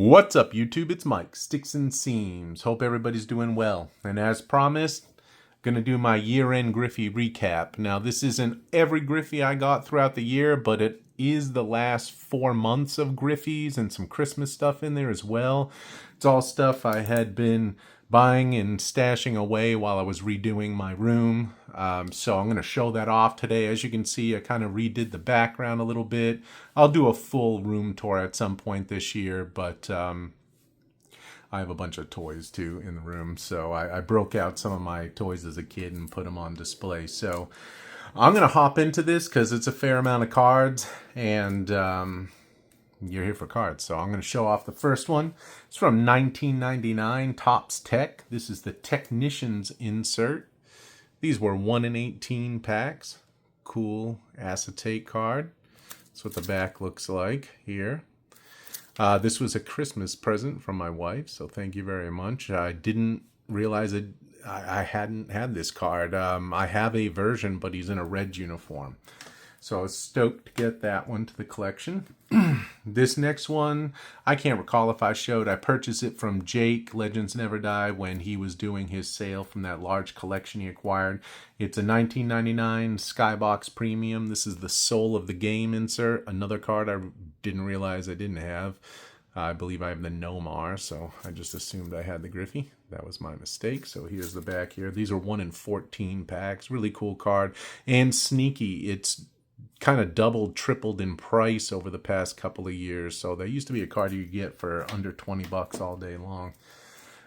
What's up, YouTube? It's Mike, Sticks and Seams. Hope everybody's doing well. And as promised, going to do my year-end Griffey recap. Now, this isn't every Griffey I got throughout the year, but it is the last 4 months of Griffeys and some Christmas stuff in there as well. It's all stuff I had been buying and stashing away while I was redoing my room. So I'm going to show that off today. As you can see, I kind of redid the background a little bit. I'll do a full room tour at some point this year, but I have a bunch of toys too in the room. So I broke out some of my toys as a kid and put them on display. So I'm going to hop into this because it's a fair amount of cards, and you're here for cards. So I'm going to show off the first one. It's from 1999, Topps Tech. This is the Technician's insert. These were 1 in 18 packs. Cool acetate card. That's what the back looks like here. This was a Christmas present from my wife, so thank you very much. I didn't realize I hadn't had this card. I have a version, but he's in a red uniform. So I was stoked to get that one to the collection. This next one, I can't recall if I showed. I purchased it from Jake, Legends Never Die, when he was doing his sale from that large collection he acquired. It's a 1999 Skybox Premium. This is the Soul of the Game insert. Another card I didn't realize I didn't have. I believe I have the Nomar, so I just assumed I had the Griffey. That was my mistake. So here's the back here. These are 1 in 14 packs. Really cool card. And sneaky. It's kind of doubled, tripled in price over the past couple of years. So there used to be a card you get for under 20 bucks all day long.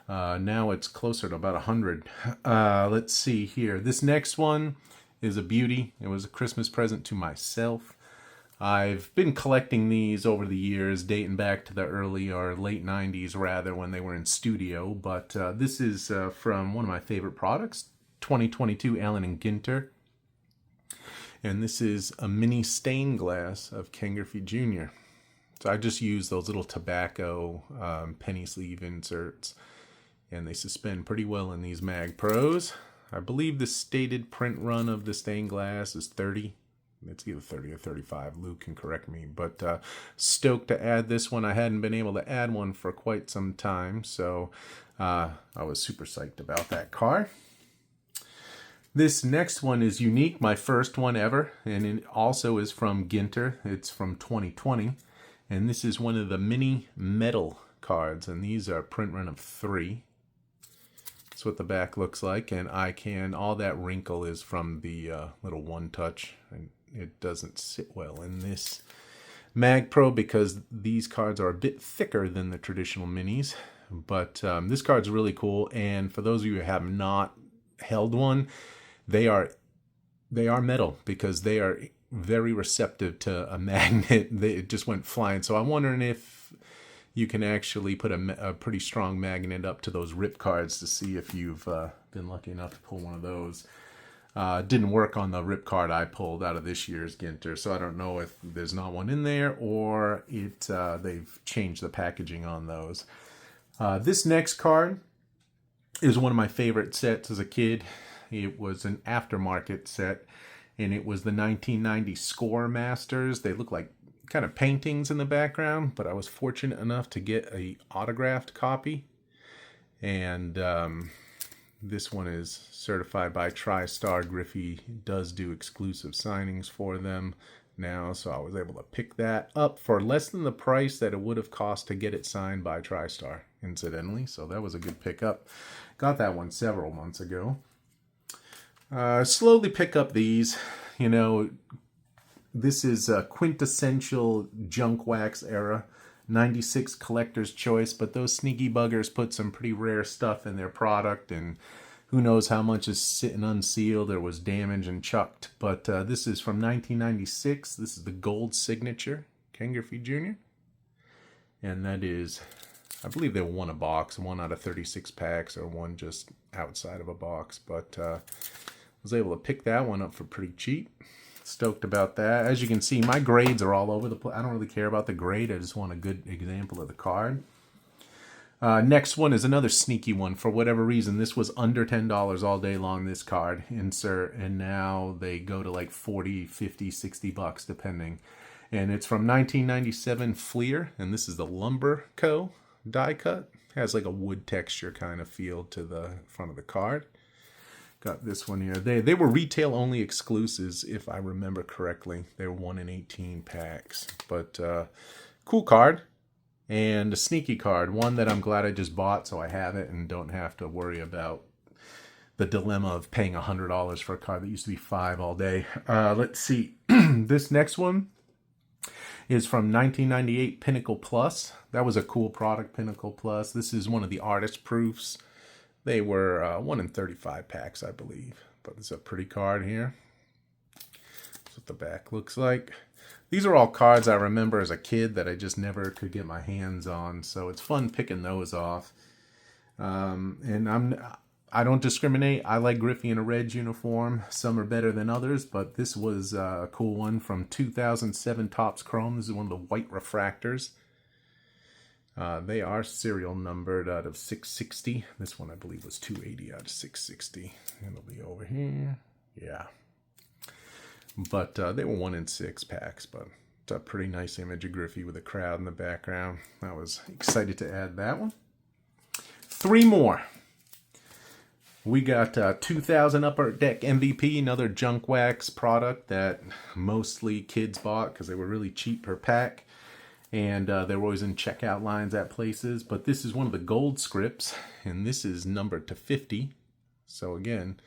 Now it's closer to about 100. Let's see here. This next one is a beauty. It was a Christmas present to myself. I've been collecting these over the years, dating back to the early or late 90s rather, when they were in studio. But this is from one of my favorite products, 2022 Allen & Ginter. And this is a mini stained glass of Ken Griffey Jr. So I just use those little tobacco penny sleeve inserts, and they suspend pretty well in these Mag Pros. I believe the stated print run of the stained glass is 30. It's either 30 or 35. Luke can correct me. But stoked to add this one. I hadn't been able to add one for quite some time, so I was super psyched about that card. This next one is unique, my first one ever, and it also is from Ginter. It's from 2020, and this is one of the mini metal cards, and these are print run of 3. That's what the back looks like, and all that wrinkle is from the little one touch, and it doesn't sit well in this Mag Pro because these cards are a bit thicker than the traditional minis. But this card's really cool, and for those of you who have not held one, they are metal because they are very receptive to a magnet. It just went flying. So I'm wondering if you can actually put a pretty strong magnet up to those rip cards to see if you've been lucky enough to pull one of those. Didn't work on the rip card I pulled out of this year's Ginter, so I don't know if there's not one in there or they've changed the packaging on those. This next card is one of my favorite sets as a kid. It was an aftermarket set, and it was the 1990 Score Masters. They look like kind of paintings in the background, but I was fortunate enough to get a autographed copy. And this one is certified by TriStar. Griffey does do exclusive signings for them now, so I was able to pick that up for less than the price that it would have cost to get it signed by TriStar, incidentally. So that was a good pickup. Got that one several months ago. Slowly pick up these. You know, this is a quintessential junk wax era. 96 collector's choice, but those sneaky buggers put some pretty rare stuff in their product, and who knows how much is sitting unsealed or was damaged and chucked. But this is from 1996. This is the gold signature, Ken Griffey Jr. And that is, I believe they won a box, 1 out of 36 packs, or one just outside of a box. But was able to pick that one up for pretty cheap. Stoked about that. As you can see, my grades are all over the place. I don't really care about the grade. I just want a good example of the card. Next one is another sneaky one. For whatever reason, this was under $10 all day long, this card insert, and now they go to like 40, 50, 60 bucks depending. And it's from 1997 Fleer, and this is the Lumber Co. die cut. Has like a wood texture kind of feel to the front of the card. Got this one here. They were retail only exclusives, if I remember correctly. They were 1 in 18 packs. But cool card. And a sneaky card. One that I'm glad I just bought so I have it and don't have to worry about the dilemma of paying $100 for a card that used to be $5 all day. Let's see. This next one is from 1998 Pinnacle Plus. That was a cool product, Pinnacle Plus. This is one of the artist proofs. They were 1 in 35 packs, I believe. But it's a pretty card here. That's what the back looks like. These are all cards I remember as a kid that I just never could get my hands on. So it's fun picking those off. And I don't discriminate. I like Griffey in a red uniform. Some are better than others, but this was a cool one from 2007 Topps Chrome. This is one of the white refractors. They are serial numbered out of 660. This one I believe was 280 out of 660. And it'll be over here. Yeah. But they were 1 in 6 packs, but it's a pretty nice image of Griffey with a crowd in the background. I was excited to add that one. 3 more. We got 2000 Upper Deck MVP, another junk wax product that mostly kids bought because they were really cheap per pack. And they were always in checkout lines at places. But this is one of the gold scripts, and this is numbered to 50. So again,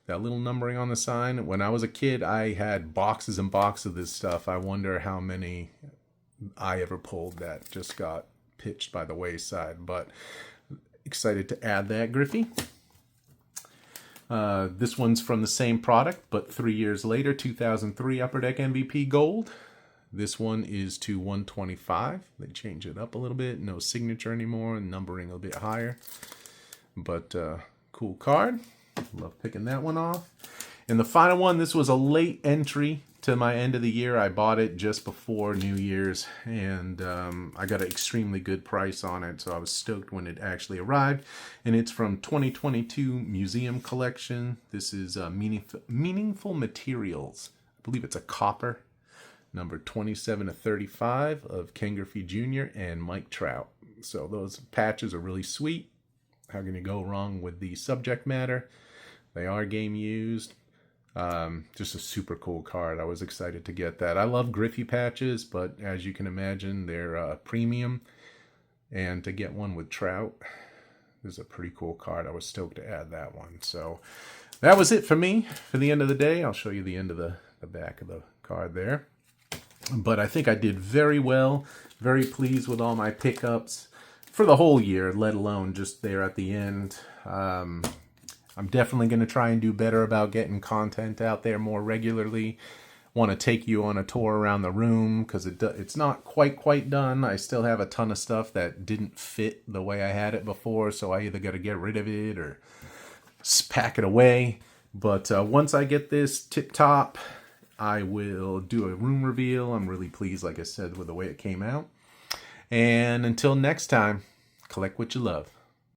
that little numbering on the sign. When I was a kid, I had boxes and boxes of this stuff. I wonder how many I ever pulled that just got pitched by the wayside. But excited to add that, Griffey. This one's from the same product, but 3 years later, 2003 Upper Deck MVP Gold. This one is to 125. They change it up a little bit. No signature anymore, and numbering a little bit higher. But cool card. Love picking that one off. And the final one, this was a late entry to my end of the year. I bought it just before New Year's, and I got an extremely good price on it, so I was stoked when it actually arrived. And it's from 2022 Museum Collection. This is Meaningful Materials. I believe it's a copper, number 27 of 35 of Ken Griffey Jr. and Mike Trout. So those patches are really sweet. How can you go wrong with the subject matter? They are game used. Just a super cool card. I was excited to get that. I love Griffey patches, but as you can imagine, they're premium. And to get one with Trout is a pretty cool card. I was stoked to add that one. So that was it for me for the end of the day. I'll show you the end of the back of the card there. But I think I did very well. Very pleased with all my pickups for the whole year, let alone just there at the end. I'm definitely going to try and do better about getting content out there more regularly. Want to take you on a tour around the room because it's not quite done. I still have a ton of stuff that didn't fit the way I had it before, so I either got to get rid of it or pack it away. But once I get this tip-top, I will do a room reveal. I'm really pleased, like I said, with the way it came out. And until next time, collect what you love.